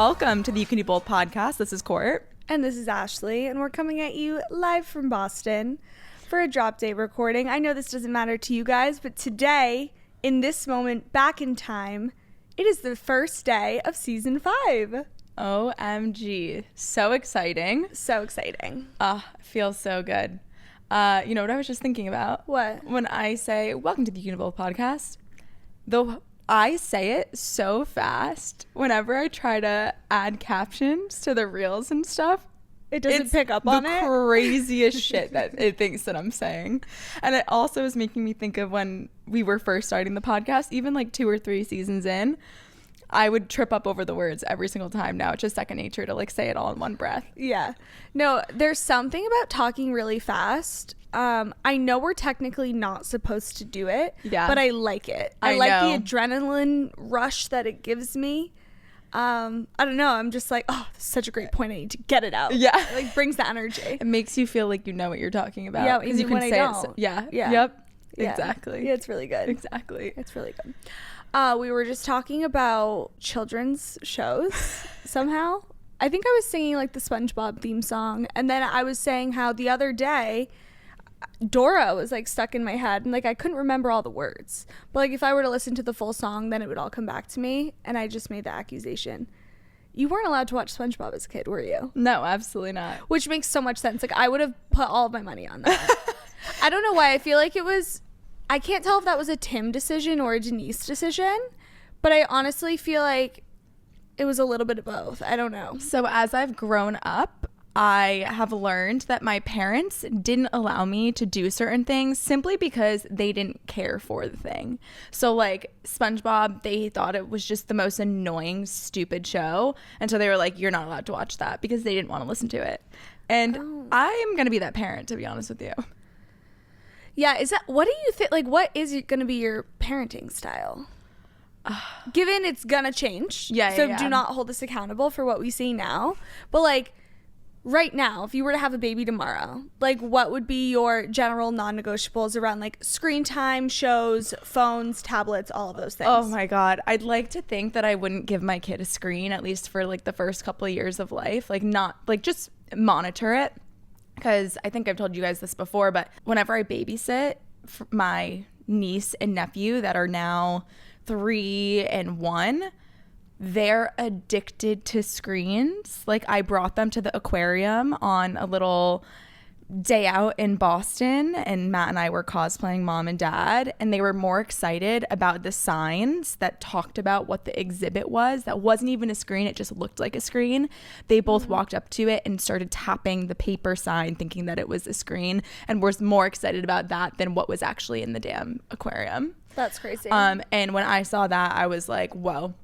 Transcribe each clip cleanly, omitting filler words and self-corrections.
Welcome to the You Can Do Both podcast. This is Court. And this is Ashley, and we're coming at you live from Boston for a drop date recording. I know this doesn't matter to you guys, but today, in this moment, back in time, it is the first day of season 5. OMG. So exciting. So exciting. Feels so good. You know what I was just thinking about? What? When I say, welcome to the You Can Do Both podcast, though I say it so fast whenever I try to add captions to the reels and stuff. It doesn't pick up on it? The craziest shit that it thinks that I'm saying. And it also is making me think of when we were first starting the podcast, even like 2 or 3 seasons in, I would trip up over the words every single time. Now it's just second nature to like say it all in one breath. Yeah. No, there's something about talking really fast. I know we're technically not supposed to do it, but I like it. I like the adrenaline rush that it gives me. I don't know. I'm just like, oh, this is such a great point. I need to get it out. Yeah. It like brings the energy. It makes you feel like you know what you're talking about. Yeah, even you can when I don't. So, yeah. Yeah. Yep. Yeah. Exactly. Yeah, it's really good. Exactly. It's really good. We were just talking about children's shows somehow. I think I was singing like the SpongeBob theme song, and then I was saying how the other day Dora was like stuck in my head, and like I couldn't remember all the words, but like if I were to listen to the full song, then it would all come back to me. And I just made the accusation, you weren't allowed to watch SpongeBob as a kid, were you? No, absolutely not. Which makes so much sense. Like I would have put all of my money on that. I don't know why. I feel like it was, I can't tell if that was a Tim decision or a Denise decision, but I honestly feel like it was a little bit of both. I don't know. So as I've grown up, I have learned that my parents didn't allow me to do certain things simply because they didn't care for the thing. So like SpongeBob, they thought it was just the most annoying, stupid show. And so they were like, you're not allowed to watch that, because they didn't want to listen to it. And I am going to be that parent, to be honest with you. Yeah. Is that, what do you think, like what is going to be your parenting style? Given it's going to change. So do not hold us accountable for what we see now. But like, right now, if you were to have a baby tomorrow, like what would be your general non-negotiables around like screen time, shows, phones, tablets, all of those things? Oh my God. I'd like to think that I wouldn't give my kid a screen, at least for like the first couple of years of life. Like not like just monitor it. Because I think I've told you guys this before, but whenever I babysit for my niece and nephew that are now 3 and 1, they're addicted to screens. Like I brought them to the aquarium on a little day out in Boston, and Matt and I were cosplaying mom and dad, and they were more excited about the signs that talked about what the exhibit was. That wasn't even a screen, it just looked like a screen. They both walked up to it and started tapping the paper sign thinking that it was a screen, and were more excited about that than what was actually in the damn aquarium. That's crazy. And when I saw that, I was like, whoa.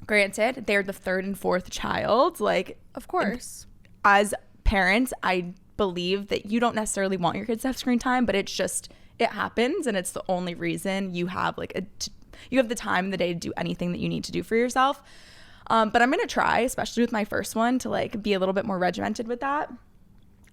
Granted, they're the 3rd and 4th child. Like, of course, as parents, I believe that you don't necessarily want your kids to have screen time, but it's just, it happens, and it's the only reason you have like you have the time in the day to do anything that you need to do for yourself. But I'm gonna try, especially with my first one, to like be a little bit more regimented with that.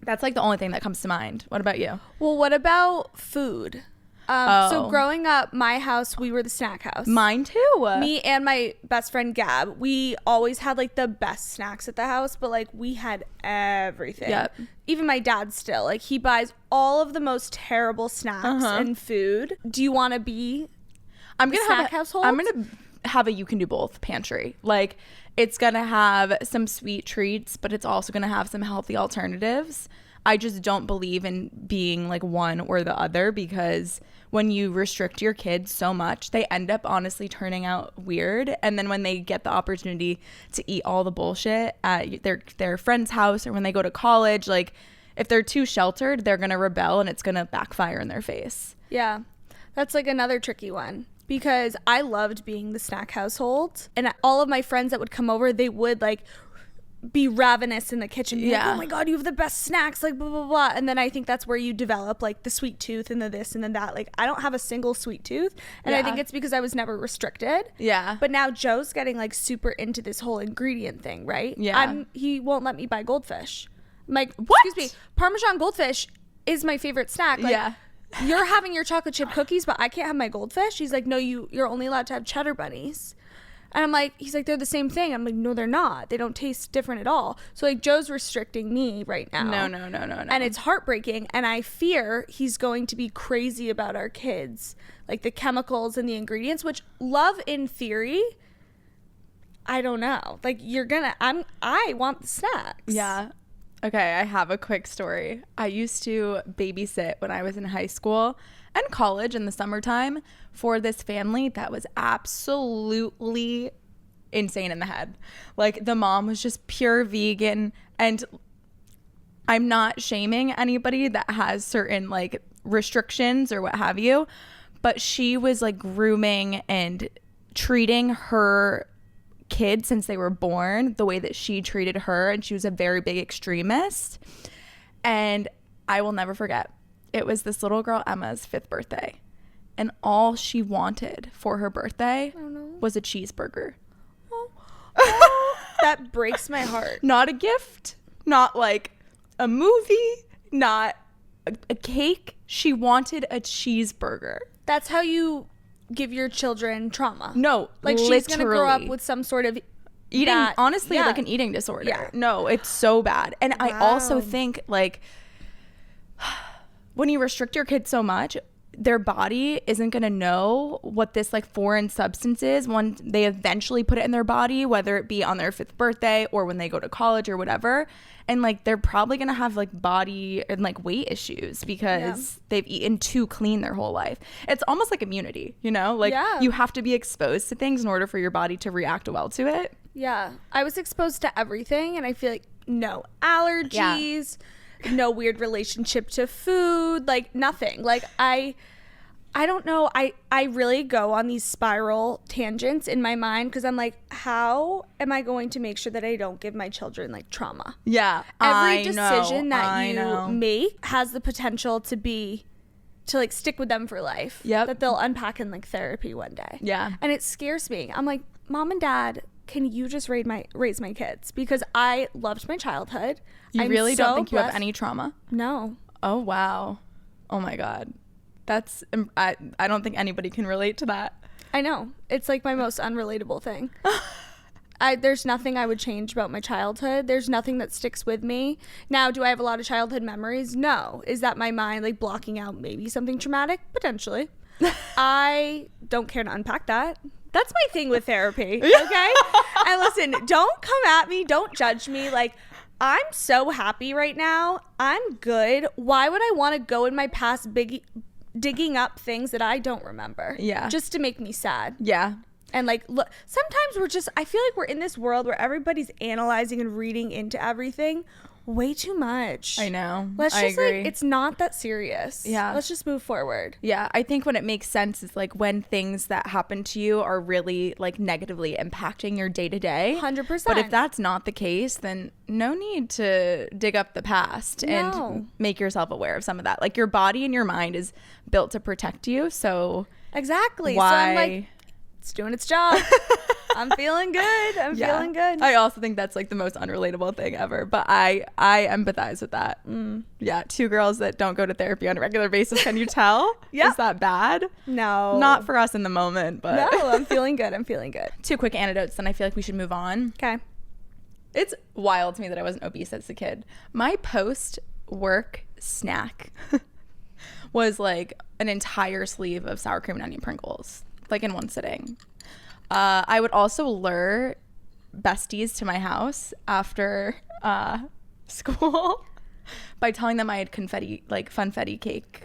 That's like the only thing that comes to mind. What about you? Well, what about food? So growing up, my house, we were the snack house. Mine too. Me and my best friend Gab, we always had like the best snacks at the house, but like we had everything. Yep. Even my dad still, like he buys all of the most terrible snacks and food. Do you want to be household? I'm gonna have a You Can Do Both pantry. Like it's gonna have some sweet treats, but it's also gonna have some healthy alternatives. I just don't believe in being like one or the other, because when you restrict your kids so much, they end up honestly turning out weird. And then when they get the opportunity to eat all the bullshit at their friend's house, or when they go to college, like if they're too sheltered, they're going to rebel, and it's going to backfire in their face. Yeah, that's like another tricky one, because I loved being the snack household, and all of my friends that would come over, they would like be ravenous in the kitchen. Like, oh my God, you have the best snacks, like blah, blah, blah. And then I think that's where you develop like the sweet tooth and the this and then that. Like I don't have a single sweet tooth. And I think it's because I was never restricted. Yeah. But now Joe's getting like super into this whole ingredient thing, right? Yeah. He won't let me buy goldfish. I'm like, what? Excuse me, Parmesan goldfish is my favorite snack. Like, yeah. You're having your chocolate chip cookies, but I can't have my goldfish. He's like, no, you're only allowed to have cheddar bunnies. And I'm like, he's like, they're the same thing. I'm like, no, they're not. They don't taste different at all. So like Joe's restricting me right now. No. And it's heartbreaking. And I fear he's going to be crazy about our kids, like the chemicals and the ingredients, which love in theory, I don't know. Like I want the snacks. Yeah. Okay, I have a quick story. I used to babysit when I was in high school and college in the summertime for this family that was absolutely insane in the head. Like, the mom was just pure vegan, and I'm not shaming anybody that has certain like restrictions or what have you, but she was like grooming and treating her kids since they were born the way that she treated her, and she was a very big extremist. And I will never forget, it was this little girl Emma's 5th birthday, and all she wanted for her birthday was a cheeseburger. That breaks my heart. Not a gift, not like a movie, not a cake. She wanted a cheeseburger. That's how you give your children trauma. No, like literally. She's gonna grow up with some sort of eating, honestly, like an eating disorder. Yeah. No, it's so bad. And I also think, like, when you restrict your kids so much, their body isn't going to know what this like foreign substance is when they eventually put it in their body, whether it be on their 5th birthday or when they go to college or whatever. And like, they're probably going to have like body and like weight issues because they've eaten too clean their whole life. It's almost like immunity, you know, like you have to be exposed to things in order for your body to react well to it. Yeah. I was exposed to everything, and I feel like no allergies, no weird relationship to food, like nothing. Like I don't know. I really go on these spiral tangents in my mind because I'm like, how am I going to make sure that I don't give my children like trauma? Yeah. Every decision that you make has the potential to like stick with them for life. Yep. That they'll unpack in like therapy one day. Yeah. And it scares me. I'm like, Mom and Dad, can you just raise my kids? Because I loved my childhood. You really don't think you have any trauma? No. Oh, wow. Oh my God. That's, I don't think anybody can relate to that. I know. It's like my most unrelatable thing. There's nothing I would change about my childhood. There's nothing that sticks with me. Now, do I have a lot of childhood memories? No. Is that my mind like blocking out maybe something traumatic? Potentially. I don't care to unpack that. That's my thing with therapy, okay? And listen, don't come at me. Don't judge me. Like, I'm so happy right now. I'm good. Why would I want to go in my past digging up things that I don't remember? Yeah. Just to make me sad. Yeah. And like, look, sometimes I feel like we're in this world where everybody's analyzing and reading into everything way too much. I know. I agree. like, it's not that serious. Yeah. Let's just move forward. Yeah. I think when it makes sense is like when things that happen to you are really like negatively impacting your day to day. 100%. But if that's not the case, then no need to dig up the past and make yourself aware of some of that. Like, your body and your mind is built to protect you. So exactly. Why? So I'm like, it's doing its job. I'm feeling good. I'm feeling good. I also think that's like the most unrelatable thing ever, but I empathize with that. Yeah. 2 girls that don't go to therapy on a regular basis. Can you tell? Yeah. Is that bad? No. Not for us in the moment, but no, I'm feeling good. I'm feeling good. 2 quick anecdotes, then I feel like we should move on. Okay. It's wild to me that I wasn't obese as a kid. My post-work snack was like an entire sleeve of sour cream and onion Pringles, like in one sitting. I would also lure besties to my house after school by telling them I had funfetti cake.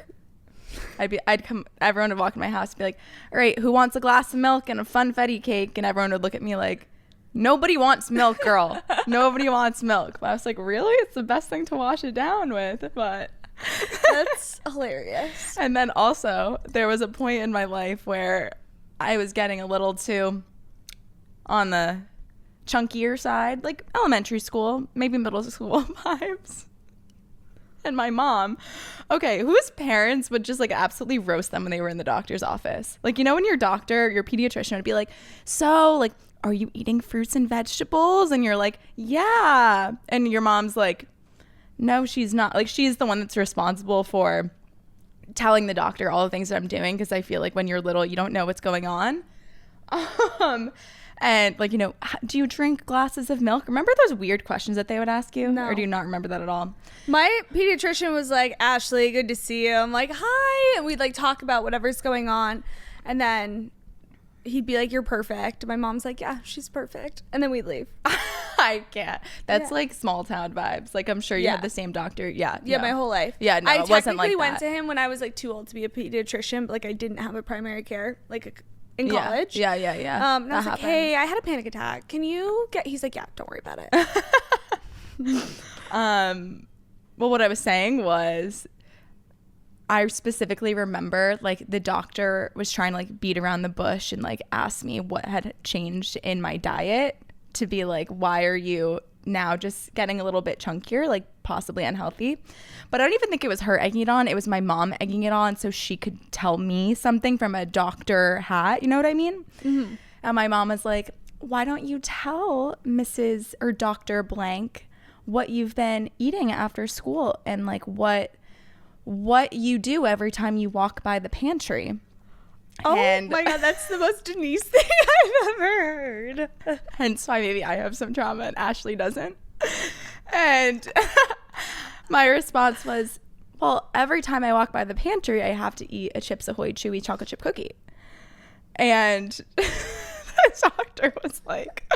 Everyone would walk in my house and be like, all right, who wants a glass of milk and a funfetti cake? And everyone would look at me like, nobody wants milk, girl. Nobody wants milk. But I was like, really? It's the best thing to wash it down with. But that's hilarious. And then also, there was a point in my life where I was getting a little too on the chunkier side, like elementary school, maybe middle school vibes. And my mom, okay, whose parents would just like absolutely roast them when they were in the doctor's office? Like, you know, when your pediatrician would be like, so like, are you eating fruits and vegetables? And you're like, yeah. And your mom's like, no, she's not. Like, she's the one that's responsible for telling the doctor all the things that I'm doing, because I feel like when you're little, you don't know what's going on. And like, do you drink glasses of milk? Remember those weird questions that they would ask you? No. Or do you not remember that at all? My pediatrician was like, Ashley, good to see you. I'm like, hi. And we'd like talk about whatever's going on. And then he'd be like, you're perfect. My mom's like, yeah, she's perfect. And then we'd leave. I can't. That's like small town vibes. Like, I'm sure you had the same doctor. Yeah. Yeah, no. my whole life. Yeah, no, I it wasn't like technically went that. to him when I was like too old to be a pediatrician, but like I didn't have a primary care like in college. Yeah. And I was like, hey, I had a panic attack. Can you get? He's like, yeah, don't worry about it. Well, what I was saying was, I specifically remember like the doctor was trying to like beat around the bush and like ask me what had changed in my diet to be like, why are you now just getting a little bit chunkier, like possibly unhealthy? But I don't even think it was her egging it on. It was my mom egging it on so she could tell me something from a doctor hat. You know what I mean? Mm-hmm. And my mom was like, why don't you tell Mrs. or Dr. Blank what you've been eating after school and like what you do every time you walk by the pantry. Oh my God, that's the most Denise thing I've ever heard. Hence why maybe I have some trauma and Ashley doesn't. And my response was, well, every time I walk by the pantry, I have to eat a Chips Ahoy chewy chocolate chip cookie. And the doctor was like,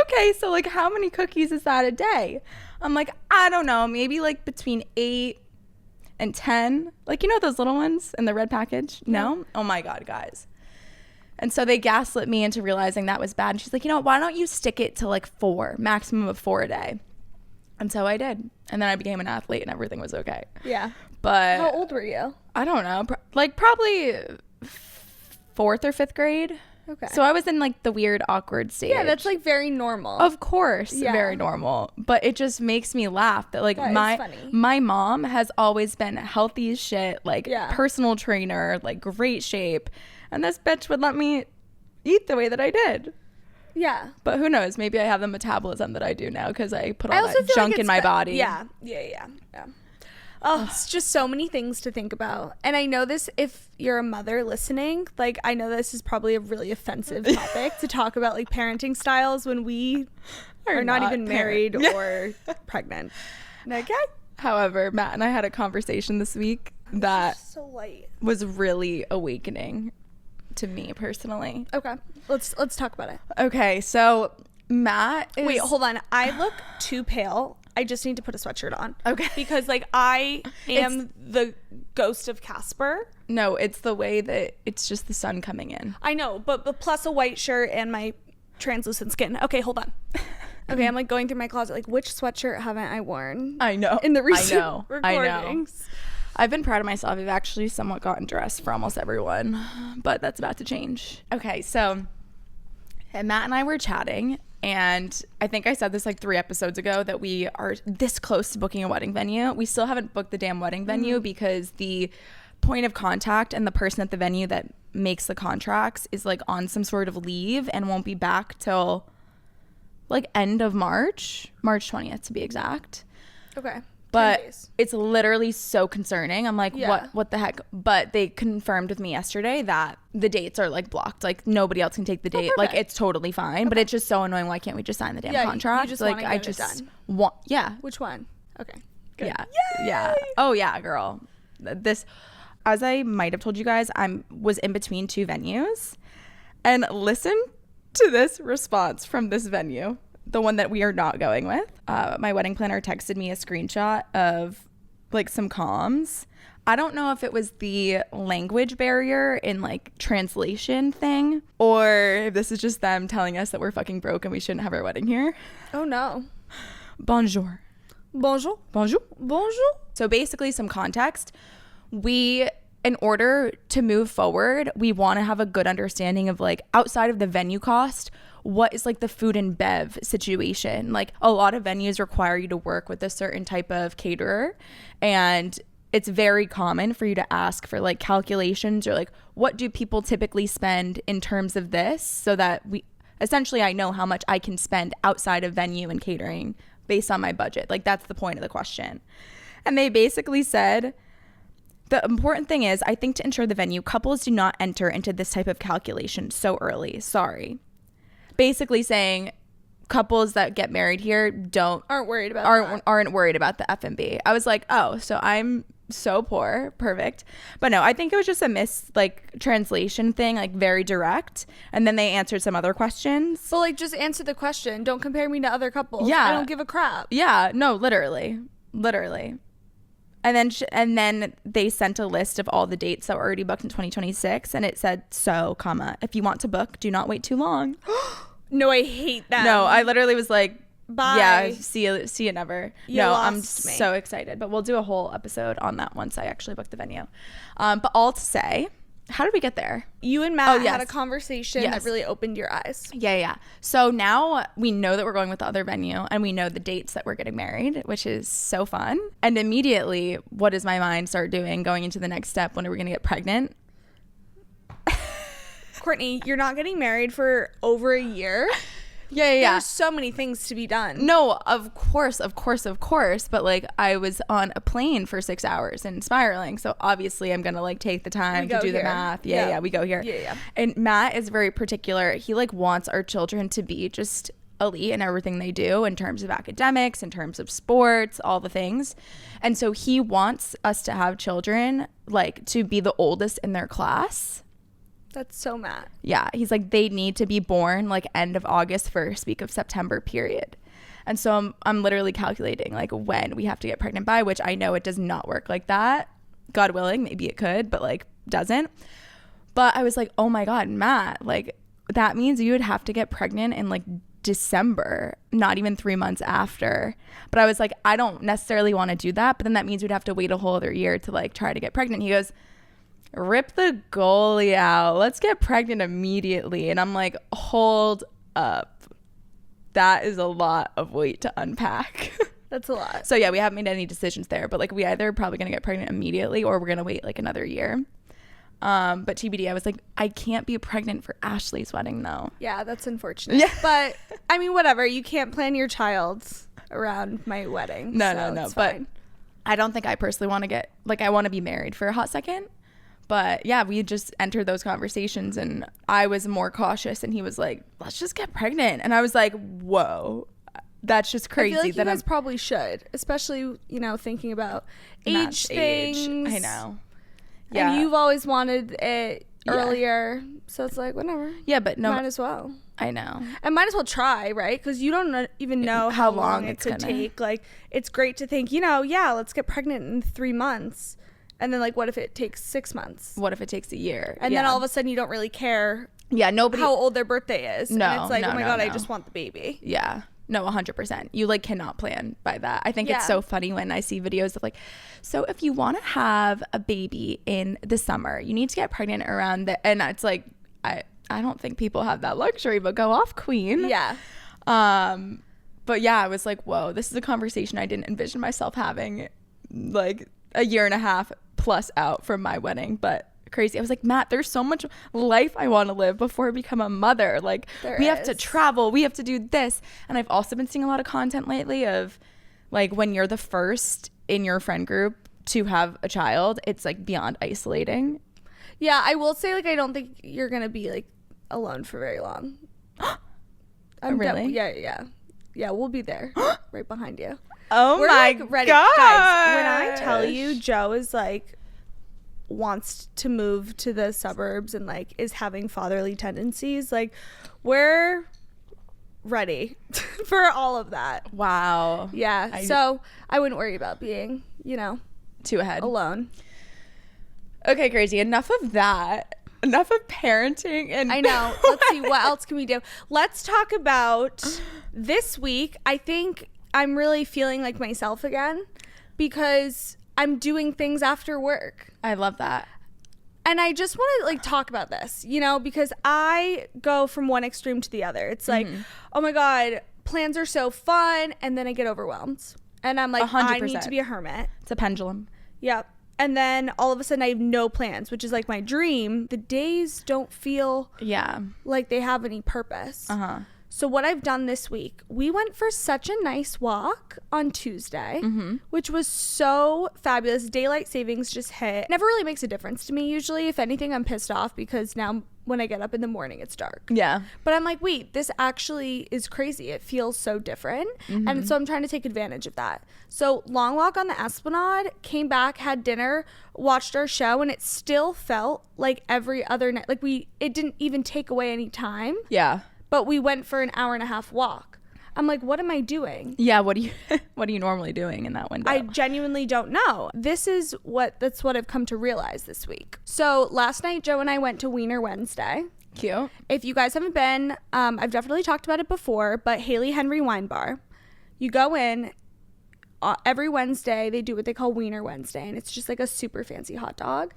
okay, so like how many cookies is that a day? I'm like, I don't know, maybe like between 8 and 10, like, those little ones in the red package? No? Oh my God, guys. And so they gaslit me into realizing that was bad. And she's like, why don't you stick it to like 4, maximum of 4 a day? And so I did. And then I became an athlete and everything was okay. Yeah. But how old were you? I don't know. Like probably 4th or 5th grade. Okay. So I was in like the weird, awkward stage. Yeah, that's like very normal. Of course, Yeah. very normal. But it just makes me laugh that like That is funny. my mom has always been healthy as shit, like Yeah. personal trainer, like great shape. And this bitch would let me eat the way that I did. Yeah. But who knows? Maybe I have the metabolism that I do now because I put all I also that feel junk like in it's my body. Yeah. Oh, it's just so many things to think about. And I know this, if you're a mother listening, like I know this is probably a really offensive topic to talk about like parenting styles when we are not even married or pregnant. Okay. However, Matt and I had a conversation this week that So light. was really awakening to me personally. Okay. Let's talk about it. Okay, so Matt is... Wait, hold on. I look too pale. I just need to put a sweatshirt on. Okay. Because like I am the ghost of Casper. No, it's the way that it's just the sun coming in. I know, but plus a white shirt and my translucent skin. Okay, hold on. Okay, I'm like going through my closet. Like, which sweatshirt haven't I worn? I know. In the recent I know. recordings. I've been proud of myself. I've actually somewhat gotten dressed for almost everyone, but that's about to change. Okay, so Matt and I were chatting, and I think I said this like 3 episodes ago that we are this close to booking a wedding venue. We still haven't booked the damn wedding venue because the point of contact and the person at the venue that makes the contracts is like on some sort of leave and won't be back till like end of March 20th to be exact. Okay. 10 But days. it's literally so concerning. I'm like, Yeah. what the heck? But they confirmed with me yesterday that the dates are like blocked. Like nobody else can take the date. Like perfect. it's totally fine. But it's just so annoying. Why can't we just sign the damn Yeah, you contract? just like wanna I get it just done. want. Yeah. Which one? Okay. Good. Yeah. Yay! Yeah. Oh yeah, girl. This, as I might have told you guys, was in between 2 venues, and listen to this response from this venue. The one that we are not going with. My wedding planner texted me a screenshot of like some comms. I don't know if it was the language barrier in like translation thing, or if this is just them telling us that we're fucking broke and we shouldn't have our wedding here. Oh no. Bonjour. Bonjour. Bonjour. Bonjour. So basically some context. In order to move forward, we want to have a good understanding of like outside of the venue cost, what is like the food and bev situation. Like a lot of venues require you to work with a certain type of caterer, and it's very common for you to ask for like calculations or like what do people typically spend in terms of this, so that I know how much I can spend outside of venue and catering based on my budget. Like that's the point of the question. And they basically said, the important thing is, I think to ensure the venue, couples do not enter into this type of calculation so early. Sorry. basically saying couples that get married here aren't worried about aren't worried about the F&B. I was like, oh, so I'm so poor. Perfect. But no, I think it was just a translation thing, like very direct. And then they answered some other questions. But like, just answer the question. Don't compare me to other couples. Yeah. I don't give a crap. Yeah. No, literally. And then they sent a list of all the dates that were already booked in 2026. And it said, if you want to book, do not wait too long. No, I hate that. No, I literally was like, bye. Yeah, see you never. I'm me. so excited. But we'll do a whole episode on that once I actually book the venue. But all to say, how did we get there? You and Matt had a conversation that really opened your eyes. Yeah. So now we know that we're going with the other venue, and we know the dates that we're getting married, which is so fun. And immediately, what does my mind start doing going into the next step? When are we going to get pregnant? Courtney, you're not getting married for over a year. Yeah. There's so many things to be done. No, of course. But like, I was on a plane for 6 hours and spiraling. So obviously I'm going to like take the time to do the math. Yeah. We go here. Yeah. And Matt is very particular. He like wants our children to be just elite in everything they do in terms of academics, in terms of sports, all the things. And so he wants us to have children like to be the oldest in their class. That's so mad. Yeah, he's like, they need to be born like end of August, first week of September, period. And so I'm literally calculating like when we have to get pregnant by, which I know it does not work like that. God willing, maybe it could, but like doesn't. But I was like, oh my God, Matt, like that means you would have to get pregnant in like December, not even 3 months after. But I was like, I don't necessarily want to do that. But then that means we'd have to wait a whole other year to like try to get pregnant. He goes, rip the goalie out. Let's get pregnant immediately. And I'm like, hold up. That is a lot of weight to unpack. That's a lot. So yeah, we haven't made any decisions there. But like we either probably going to get pregnant immediately or we're going to wait like another year. But TBD, I was like, I can't be pregnant for Ashley's wedding though. Yeah, that's unfortunate. Yeah. But I mean, whatever. You can't plan your child around my wedding. No. But I don't think I personally want to get, like, I want to be married for a hot second. But yeah, we just entered those conversations and I was more cautious and he was like, let's just get pregnant. And I was like, whoa, that's just crazy. I feel like you guys probably should, especially, thinking about age things. I know. Yeah. And you've always wanted it earlier. So it's like, whatever. Yeah, but no. Might as well. I know. And might as well try, right? Because you don't even know how long it could take. Like, it's great to think, let's get pregnant in 3 months. And then, like, what if it takes 6 months? What if it takes a year? And then all of a sudden you don't really care nobody how old their birthday is. No, and it's like, no, oh my no, God, no. I just want the baby. Yeah. No, 100%. You, like, cannot plan by that. I think it's so funny when I see videos of, like, so if you want to have a baby in the summer, you need to get pregnant around and it's like, I don't think people have that luxury, but go off, queen. Yeah. But yeah, I was like, whoa, this is a conversation I didn't envision myself having, like, a year and a half plus out from my wedding. But crazy. I was like, Matt, there's so much life I want to live before I become a mother. Like, we have to travel, we have to do this. And I've also been seeing a lot of content lately of, like, when you're the first in your friend group to have a child, it's like beyond isolating. Yeah, I will say, like, I don't think you're gonna be like alone for very long. Really? Yeah, we'll be there right behind you. Oh, we're my like ready. gosh. Guys, when I tell you Joe is like wants to move to the suburbs and like is having fatherly tendencies, like we're ready for all of that. Wow. Yeah. So I wouldn't worry about being, too ahead. Alone. Okay, crazy. Enough of that. Enough of parenting and I know. Let's see, what else can we do? Let's talk about this week. I think I'm really feeling like myself again because I'm doing things after work. I love that. And I just want to like talk about this, because I go from one extreme to the other. It's like, oh my God, plans are so fun. And then I get overwhelmed. And I'm like, 100%. I need to be a hermit. It's a pendulum. Yep. And then all of a sudden I have no plans, which is like my dream. The days don't feel like they have any purpose. So what I've done this week, we went for such a nice walk on Tuesday, which was so fabulous. Daylight savings just hit. Never really makes a difference to me usually. If anything, I'm pissed off because now when I get up in the morning, it's dark. Yeah. But I'm like, wait, this actually is crazy. It feels so different. And so I'm trying to take advantage of that. So long walk on the Esplanade, came back, had dinner, watched our show, and it still felt like every other night. Like it didn't even take away any time. Yeah. But we went for an hour and a half walk. I'm like, what am I doing? Yeah, what are you normally doing in that window? I genuinely don't know. That's what I've come to realize this week. So last night, Joe and I went to Wiener Wednesday. Cute. If you guys haven't been, I've definitely talked about it before, but Haley Henry Wine Bar. You go in, every Wednesday, they do what they call Wiener Wednesday, and it's just like a super fancy hot dog.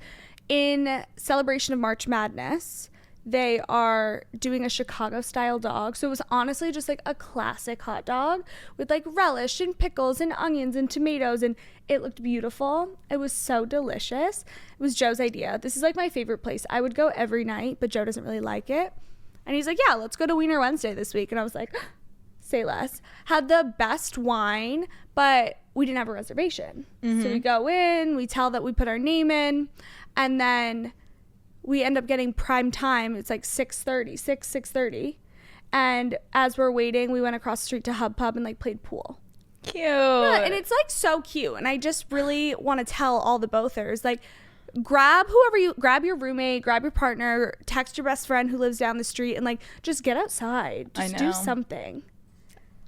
In celebration of March Madness, they are doing a Chicago style dog. So it was honestly just like a classic hot dog with like relish and pickles and onions and tomatoes, and it looked beautiful. It was so delicious. It was Joe's idea. This is like my favorite place. I would go every night, but Joe doesn't really like it. And he's like, yeah, let's go to Wiener Wednesday this week. And I was like, say less. Had the best wine, but we didn't have a reservation. So we go in, we tell that we put our name in, and then we end up getting prime time. It's like 6:30. And as we're waiting, we went across the street to Hub Pub and like played pool. Cute. Yeah, and it's like so cute. And I just really want to tell all the bothers, like, grab your roommate, grab your partner, text your best friend who lives down the street, and like just get outside. Just do something.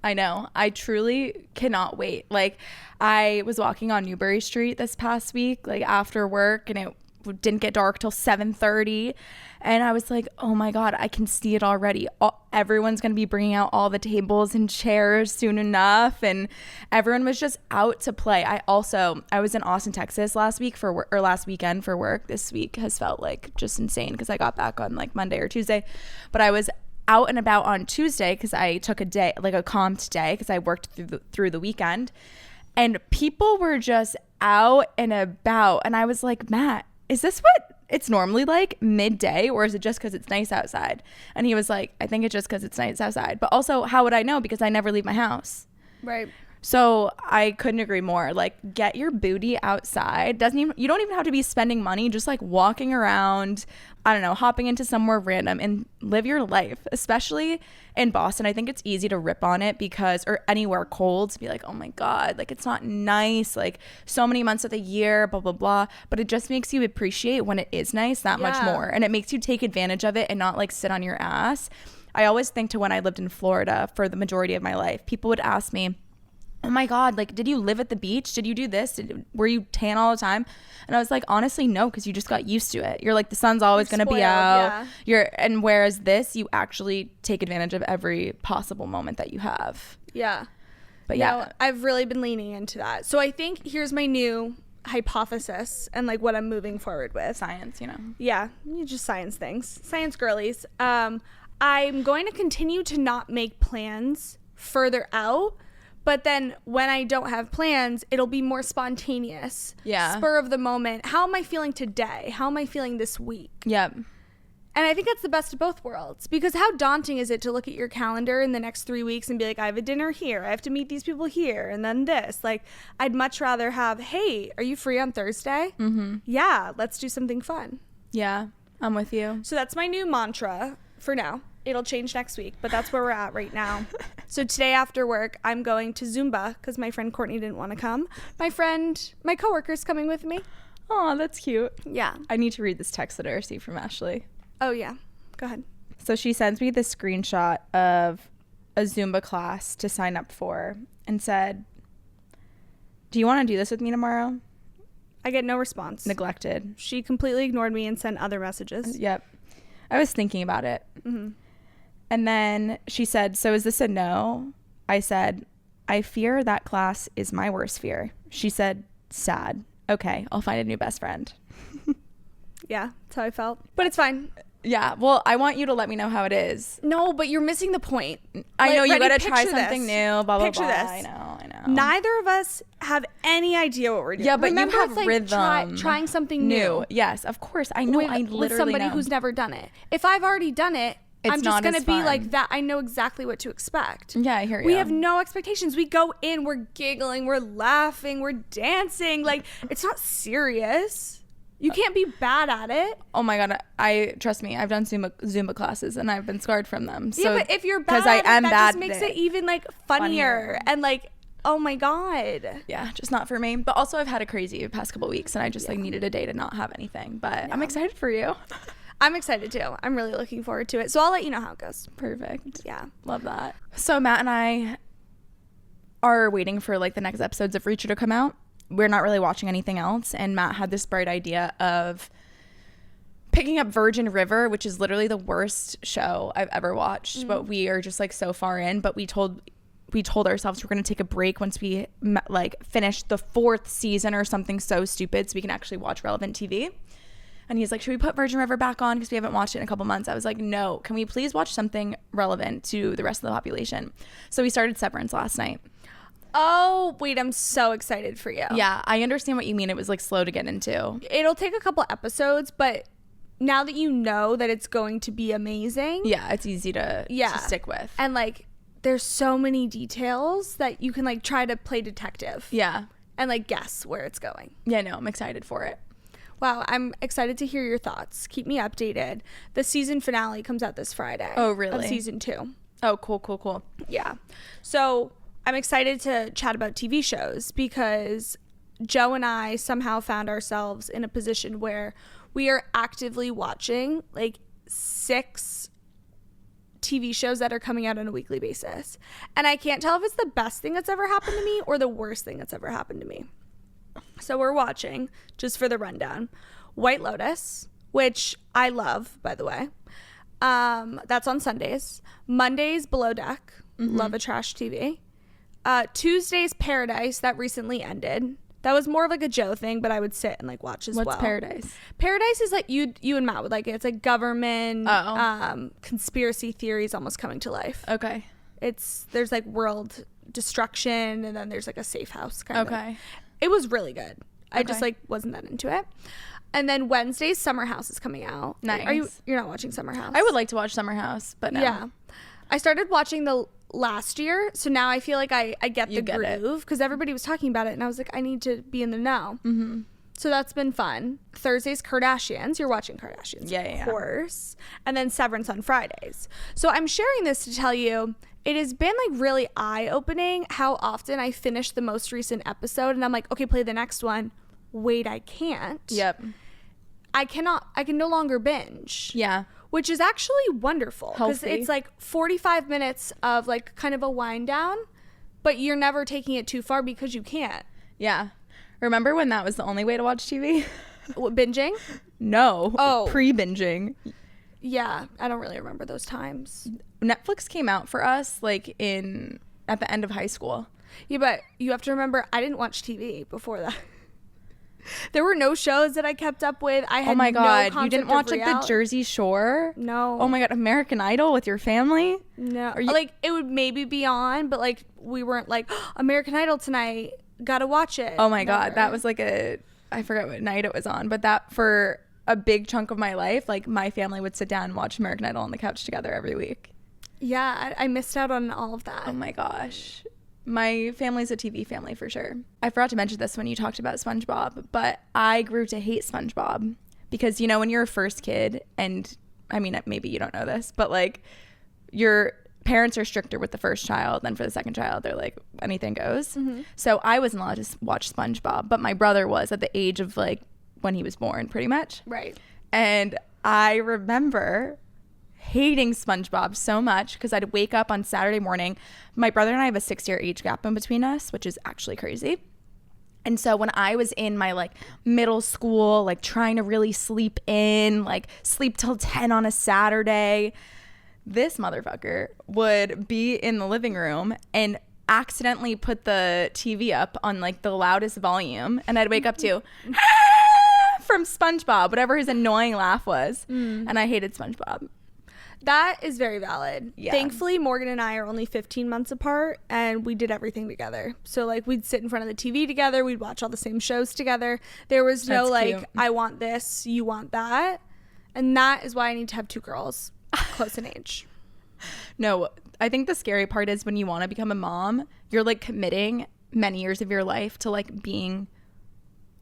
I know. I truly cannot wait. Like, I was walking on Newbury Street this past week, like after work, and it didn't get dark till 7:30, and I was like, oh my god, I can see it already. Everyone's gonna be bringing out all the tables and chairs soon enough, and everyone was just out to play. I was in Austin, Texas last weekend for work. This week has felt like just insane because I got back on like Monday or Tuesday, but I was out and about on Tuesday because I took a day, like a comped day, because I worked through the weekend, and people were just out and about, and I was like, Matt, is this what it's normally like midday, or is it just because it's nice outside? And he was like, I think it's just because it's nice outside. But also, how would I know? Because I never leave my house. Right. So I couldn't agree more. Like, get your booty outside. You don't even have to be spending money, just like walking around, I don't know, hopping into somewhere random and live your life, especially in Boston. I think it's easy to rip on it or anywhere cold, to be like, oh my God, like it's not nice, like so many months of the year, blah, blah, blah. But it just makes you appreciate when it is nice that much more. And it makes you take advantage of it and not like sit on your ass. I always think to when I lived in Florida for the majority of my life, people would ask me, oh my God, like, did you live at the beach? Did you do this? Were you tan all the time? And I was like, honestly, no, because you just got used to it. You're like, the sun's always going to be out. Yeah. And whereas this, you actually take advantage of every possible moment that you have. Yeah. But yeah. No, I've really been leaning into that. So I think here's my new hypothesis and like what I'm moving forward with. Science, you know. Yeah, just science things. Science girlies. I'm going to continue to not make plans further out. But then when I don't have plans, it'll be more spontaneous. Yeah. Spur of the moment. How am I feeling today? How am I feeling this week? Yep. And I think that's the best of both worlds. Because how daunting is it to look at your calendar in the next 3 weeks and be like, I have a dinner here. I have to meet these people here. And then this. Like, I'd much rather have, hey, are you free on Thursday? Mm-hmm. Yeah, let's do something fun. Yeah, I'm with you. So that's my new mantra for now. It'll change next week, but that's where we're at right now. So today after work, I'm going to Zumba because my friend Courtney didn't want to come. My coworker's coming with me. Oh, that's cute. Yeah. I need to read this text that I received from Ashley. Oh, yeah. Go ahead. So she sends me this screenshot of a Zumba class to sign up for and said, do you want to do this with me tomorrow? I get no response. Neglected. She completely ignored me and sent other messages. Yep. I was thinking about it. Mm-hmm. And then she said, so is this a no? I said, I fear that class is my worst fear. She said, sad. Okay, I'll find a new best friend. Yeah, that's how I felt. But it's fine. Yeah, well, I want you to let me know how it is. No, but you're missing the point. I know, you gotta try something new, blah, blah, picture blah. This. I know. Neither of us have any idea what we're doing. Yeah, but remember, you have it's like rhythm. Trying something new. Yes, of course. I know. I literally with somebody know. who's never done it. If I've already done it, I'm just going to be fun. like that. I know exactly what to expect. Yeah, I hear you. We have no expectations. We go in, we're giggling, we're laughing, we're dancing. Like, it's not serious. You can't be bad at it. Oh my God. Trust me, I've done Zumba classes and I've been scarred from them. So, yeah, but if you're bad, that just makes it even like funnier. And like, oh my God. Yeah, just not for me. But also I've had a crazy past couple weeks and I just like needed a day to not have anything. But I'm excited for you. I'm excited too. I'm really looking forward to it. So I'll let you know how it goes. Perfect. Yeah. Love that. So Matt and I are waiting for like the next episodes of Reacher to come out. We're not really watching anything else. And Matt had this bright idea of picking up Virgin River, which is literally the worst show I've ever watched. But we are just like so far in. But we told ourselves we're going to take a break once we like finish the 4th season or something so stupid so we can actually watch relevant TV. And he's like, should we put Virgin River back on because we haven't watched it in a couple months? I was like, no, can we please watch something relevant to the rest of the population? So we started Severance last night. Oh, wait, I'm so excited for you. Yeah, I understand what you mean. It was like slow to get into. It'll take a couple episodes, but now that you know that it's going to be amazing. Yeah, it's easy to stick with. And like, there's so many details that you can like try to play detective. Yeah. And like guess where it's going. Yeah, no, I'm excited for it. Wow, I'm excited to hear your thoughts. Keep me updated. The season finale comes out this Friday. Oh, really? Of season 2. Oh, cool. Yeah. So I'm excited to chat about TV shows because Joe and I somehow found ourselves in a position where we are actively watching like 6 TV shows that are coming out on a weekly basis. And I can't tell if it's the best thing that's ever happened to me or the worst thing that's ever happened to me. So we're watching, just for the rundown, White Lotus, which I love, by the way. That's on Sundays. Mondays, Below Deck. Love a trash TV. Tuesdays, Paradise. That recently ended. That was more of like a Joe thing, but I would sit and like watch as well. What's Paradise? Paradise is like you and Matt would like it. It's like government, conspiracy theories almost coming to life. Okay. There's like world destruction and then there's like a safe house kind of. Okay. It was really good. I just like wasn't that into it. And then Wednesday's Summer House is coming out. Nice. You're not watching Summer House? I would like to watch Summer House, but no. Yeah. I started watching the last year, so now I feel like I get the groove because everybody was talking about it and I was like, I need to be in the know. Mm-hmm. So that's been fun. Thursday's Kardashians. You're watching Kardashians, of course. And then Severance on Fridays. So I'm sharing this to tell you it has been like really eye-opening how often I finish the most recent episode and I'm like, okay, play the next one. Wait, I can't. Yep. I can no longer binge. Yeah. Which is actually wonderful because it's like 45 minutes of like kind of a wind down, but you're never taking it too far because you can't. Yeah. Remember when that was the only way to watch TV? What, binging? No. Oh. Pre-binging. Yeah. I don't really remember those times. Netflix came out for us like at the end of high school. Yeah, but you have to remember I didn't watch TV before that. There were no shows that I kept up with. I had oh my God. No you didn't watch like the Jersey Shore? No. Oh my God. American Idol with your family? No. Like it would maybe be on, but like we weren't like American Idol tonight. Gotta watch it. Oh my God. That was like I forget what night it was on, but that for a big chunk of my life, like my family would sit down and watch American Idol on the couch together every week. Yeah. I missed out on all of that. Oh my gosh. My family's a TV family for sure. I forgot to mention this when you talked about SpongeBob, but I grew to hate SpongeBob because, you know, when you're a first kid, and I mean, maybe you don't know this, but like your parents are stricter with the first child than for the second child. They're like, anything goes. Mm-hmm. So I wasn't allowed to watch SpongeBob, but my brother was at the age of like when he was born, pretty much. Right. And I remember hating SpongeBob so much because I'd wake up on Saturday morning. My brother and I have a 6-year age gap in between us, which is actually crazy. And so when I was in my like middle school, like trying to really sleep till 10 on a Saturday, this motherfucker would be in the living room and accidentally put the TV up on like the loudest volume. And I'd wake up to from SpongeBob, whatever his annoying laugh was. And I hated SpongeBob. That is very valid. Yeah. Thankfully, Morgan and I are only 15 months apart, and we did everything together. So, like, we'd sit in front of the TV together. We'd watch all the same shows together. There was no, like, cute. I want this, you want that. And that is why I need to have 2 girls close in age. No, I think the scary part is when you want to become a mom, you're, like, committing many years of your life to, like, being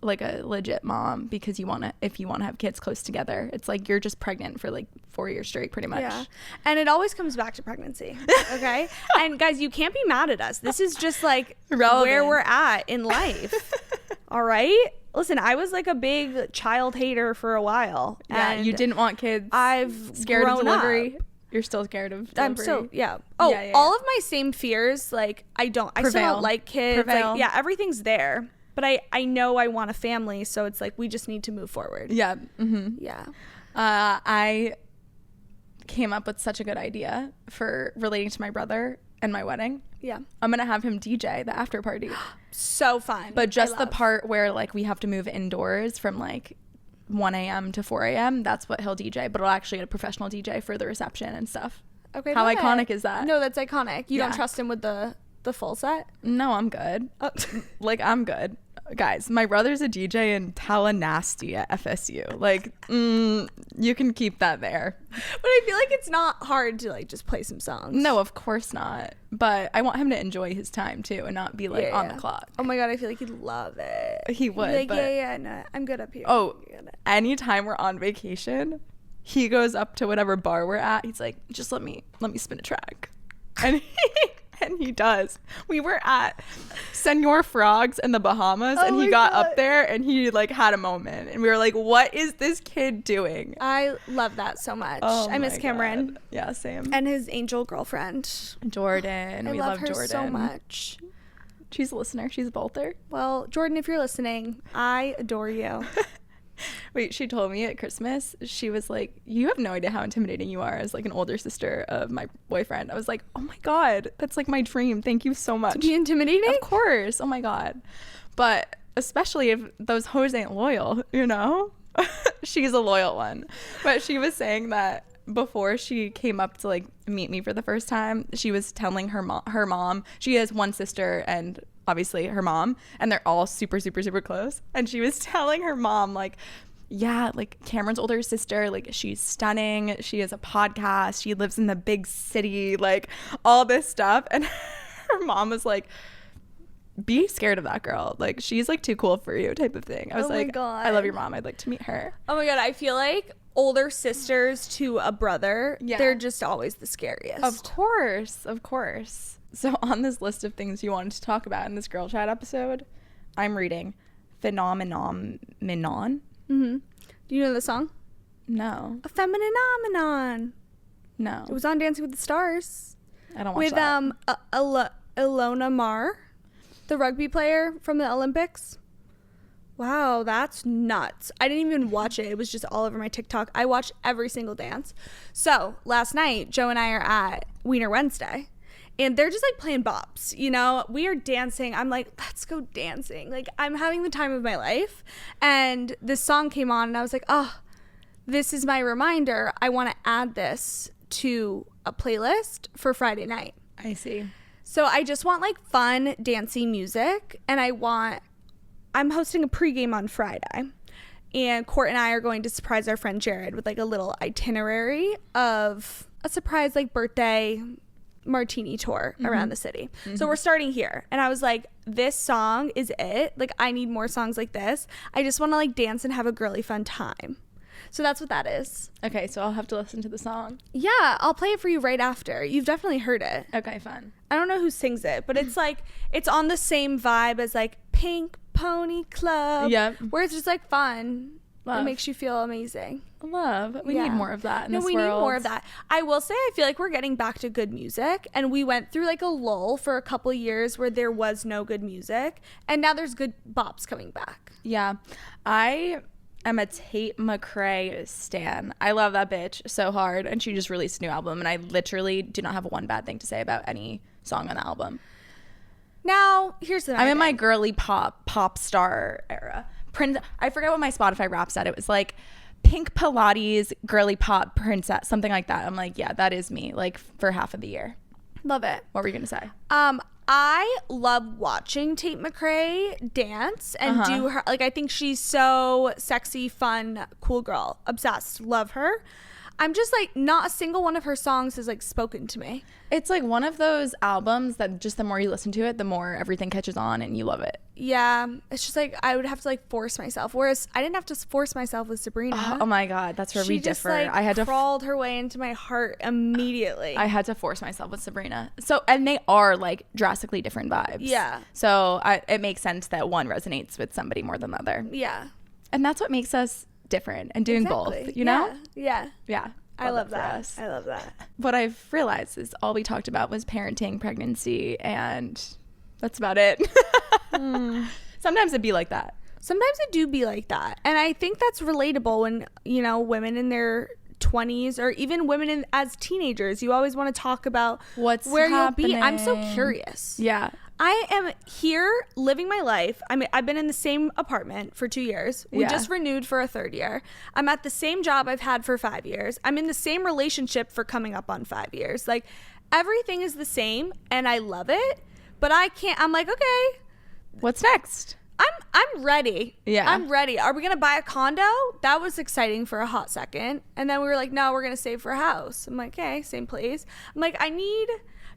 like a legit mom because if you want to have kids close together, it's like you're just pregnant for like 4 years straight pretty much. Yeah. And it always comes back to pregnancy. Okay. And guys, you can't be mad at us. This is just like Relevant. where we're at in life. All right. Listen, I was like a big child hater for a while. Yeah, and you didn't want kids. I've scared of grown delivery. up. You're still scared of delivery. I'm still, yeah. Oh, Yeah. all of my same fears, like I still don't like kids. Prevail. Like, yeah, everything's there. But I know I want a family, so it's like we just need to move forward. Yeah. Mm-hmm. Yeah. I came up with such a good idea for relating to my brother and my wedding. Yeah. I'm gonna have him DJ the after party. So fun. But just the part where like we have to move indoors from like 1 a.m. to 4 a.m. That's what he'll DJ, but it'll actually get a professional DJ for the reception and stuff. Okay. How iconic is that? No, that's iconic. You Yeah. don't trust him with the full set? No, I'm good. Like, I'm good. Guys, my brother's a DJ in Tallahassee at FSU. Like, you can keep that there. But I feel like it's not hard to like just play some songs. No, of course not. But I want him to enjoy his time too and not be like on the clock. Oh my god, I feel like he'd love it. He would. He'd be like, but yeah, no, I'm good up here. Oh, anytime we're on vacation, he goes up to whatever bar we're at. He's like, just let me spin a track. And he does. We were at Senor Frogs in the Bahamas, and he got up there and he like had a moment, and we were like, what is this kid doing? I love that so much. Oh I miss my Cameron. God. Yeah, same. And his angel girlfriend. Jordan. We love her Jordan so much. She's a listener. She's a bolter. Well, Jordan, if you're listening, I adore you. Wait, she told me at Christmas, she was like, you have no idea how intimidating you are as like an older sister of my boyfriend. I was like, oh my God, that's like my dream. Thank you so much. To be intimidating? Of course. Oh my God. But especially if those hoes ain't loyal, you know? She's a loyal one. But she was saying that before she came up to like meet me for the first time, she was telling her mom, she has one sister and obviously her mom, and they're all super, super, super close. And she was telling her mom, like, yeah, like Cameron's older sister, like she's stunning. She has a podcast. She lives in the big city, like all this stuff. And her mom was like, be scared of that girl. Like she's like too cool for you type of thing. I was like, God. I love your mom. I'd like to meet her. Oh my God, I feel like older sisters to a brother, they're just always the scariest. Of course, of course. So on this list of things you wanted to talk about in this girl chat episode, I'm reading Phenomenon. Mm-hmm. Do you know the song? No. A Femininomenon. No. It was on Dancing with the Stars. I don't watch with that. Ilona Mar, the rugby player from the Olympics. Wow, that's nuts. I didn't even watch it. It was just all over my TikTok. I watched every single dance. So last night, Joe and I are at Wiener Wednesday. And they're just like playing bops, you know? We are dancing. I'm like, let's go dancing. Like, I'm having the time of my life. And this song came on, and I was like, oh, this is my reminder. I want to add this to a playlist for Friday night. I see. So I just want like fun, dancey music. And I'm hosting a pregame on Friday. And Court and I are going to surprise our friend Jared with like a little itinerary of a surprise like birthday martini tour around the city. So we're starting here, and I was like, this song is it. Like, I need more songs like this. I just want to like dance and have a girly fun time. So that's what that is. Okay, so I'll have to listen to the song. Yeah, I'll play it for you right after. You've definitely heard it. Okay, fun. I don't know who sings it, but it's like it's on the same vibe as like Pink Pony Club. Yep. Where it's just like fun. Love. It makes you feel amazing. Love. We need more of that in this world. No, we need more of that. I will say I feel like we're getting back to good music, and we went through like a lull for a couple years where there was no good music, and now there's good bops coming back. Yeah. I am a Tate McRae stan. I love that bitch so hard, and she just released a new album, and I literally do not have one bad thing to say about any song on the album. Now, here's the I'm in my girly pop star era. I forget what my Spotify rap said. It was like Pink Pilates, girly pop princess, something like that. I'm like, yeah, that is me, like for half of the year. Love it. What were you gonna say? I love watching Tate McRae dance and do her, like, I think she's so sexy, fun, cool girl. Obsessed. Love her. I'm just like, not a single one of her songs has like spoken to me. It's like one of those albums that just the more you listen to it, the more everything catches on and you love it. Yeah, it's just like I would have to like force myself, whereas I didn't have to force myself with Sabrina. Oh my God, that's where we differ. Like, I had to crawled her way into my heart immediately. I had to force myself with Sabrina. So, and they are like drastically different vibes. Yeah. So it makes sense that one resonates with somebody more than the other. Yeah. And that's what makes us different and doing both, you know? Yeah. Yeah. I love it for that. us. I love that. What I've realized is all we talked about was parenting, pregnancy, and that's about it. Sometimes it'd be like that. Sometimes it do be like that. And I think that's relatable when, you know, women in their 20s or even women as teenagers, you always want to talk about what's where happening. you'll be. I'm so curious. Yeah. I am here living my life. I mean, I've been in the same apartment for 2 years. We just renewed for a 3rd year. I'm at the same job I've had for 5 years. I'm in the same relationship for coming up on 5 years. Like, everything is the same and I love it, but I'm like, okay, what's next? I'm ready. Yeah. I'm ready. Are we going to buy a condo? That was exciting for a hot second. And then we were like, no, we're going to save for a house. I'm like, okay, same place. I'm like, I need,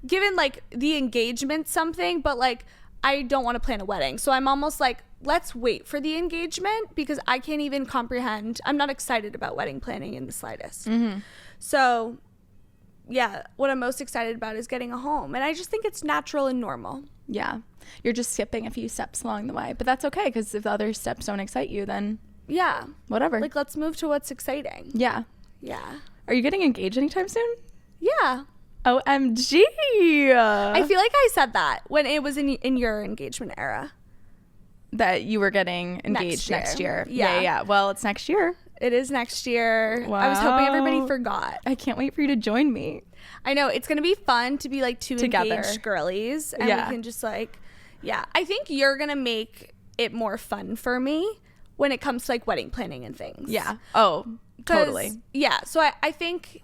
given like the engagement something, but like, I don't want to plan a wedding. So I'm almost like, let's wait for the engagement because I can't even comprehend. I'm not excited about wedding planning in the slightest. Mm-hmm. So yeah, what I'm most excited about is getting a home. And I just think it's natural and normal. Yeah. You're just skipping a few steps along the way, but that's okay because if the other steps don't excite you, then yeah, whatever. Like, let's move to what's exciting. Yeah. Yeah. Are you getting engaged anytime soon? Yeah. OMG. I feel like I said that when it was in your engagement era. That you were getting engaged next year. Yeah. Well, it's next year. It is next year. Wow. I was hoping everybody forgot. I can't wait for you to join me. I know. It's going to be fun to be like two together engaged girlies. And we can just like, yeah. I think you're going to make it more fun for me when it comes to like wedding planning and things. Yeah. Oh, totally. Yeah. So I think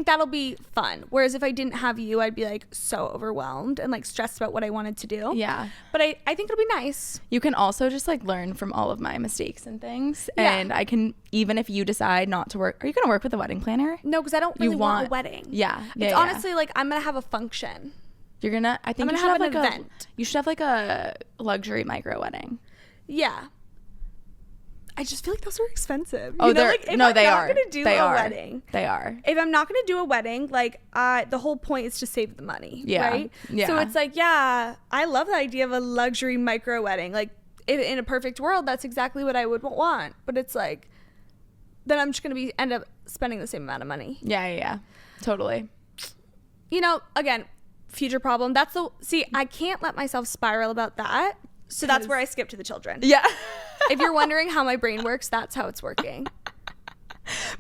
that'll be fun. Whereas if I didn't have you, I'd be like so overwhelmed and like stressed about what I wanted to do. Yeah. But I think it'll be nice. You can also just like learn from all of my mistakes and things. Yeah. And I can, even if you decide not to work, are you going to work with a wedding planner? No, because I don't really want a wedding. Yeah. It's honestly like I'm going to have a function. You're going to, I think I'm you gonna should have have an like event. you should have like a luxury micro wedding. Yeah. I just feel like those are expensive. Oh, you know, they're like, if no, I'm they not are. Gonna do they a are. wedding. They are. If I'm not going to do a wedding, like the whole point is to save the money, right? Yeah. So it's like, yeah, I love the idea of a luxury micro wedding. Like in a perfect world, that's exactly what I would want. But it's like, then I'm just going to end up spending the same amount of money. Yeah. Totally. You know, again, future problem. I can't let myself spiral about that. So that's where I skip to the children. Yeah. If you're wondering how my brain works, that's how it's working.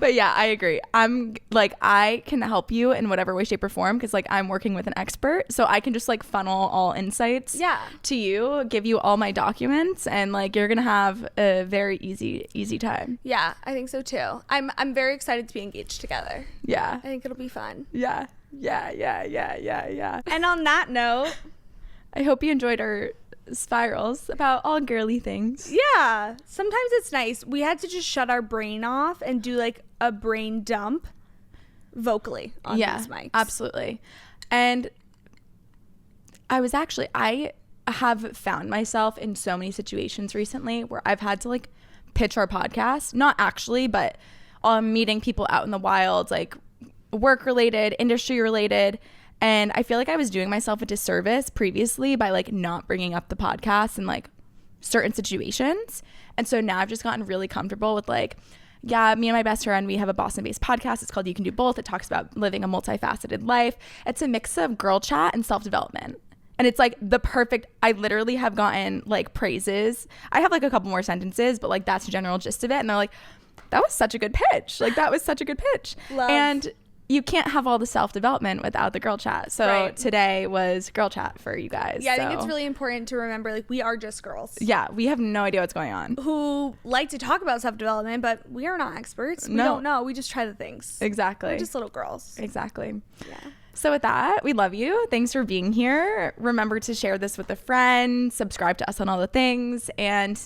But yeah, I agree. I'm like, I can help you in whatever way, shape, or form because like I'm working with an expert, so I can just like funnel all insights to you, give you all my documents, and like you're gonna have a very easy time. Yeah, I think so too. I'm very excited to be engaged together. Yeah. I think it'll be fun. Yeah. And on that note, I hope you enjoyed our spirals about all girly things. Yeah, sometimes it's nice. We had to just shut our brain off and do like a brain dump vocally on these mics. Absolutely. And I have found myself in so many situations recently where I've had to like pitch our podcast, not actually, but meeting people out in the wild, like work related, industry related. And I feel like I was doing myself a disservice previously by like not bringing up the podcast in like certain situations. And so now I've just gotten really comfortable with like, yeah, me and my best friend, we have a Boston-based podcast. It's called You Can Do Both. It talks about living a multifaceted life. It's a mix of girl chat and self-development. And it's like I literally have gotten like praises. I have like a couple more sentences, but like that's the general gist of it. And they're like, that was such a good pitch. Like that was such a good pitch. Love. And you can't have all the self-development without the girl chat. So today was girl chat for you guys. Yeah, I think it's really important to remember, like, we are just girls. Yeah, we have no idea what's going on. Who like to talk about self-development, but we are not experts. We don't know. We just try the things. Exactly. We're just little girls. Exactly. Yeah. So with that, we love you. Thanks for being here. Remember to share this with a friend, subscribe to us on all the things, and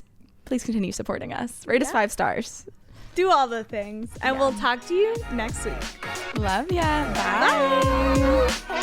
please continue supporting us. Rate us 5 stars. Do all the things. And we'll talk to you next week. Love ya. Bye. Bye.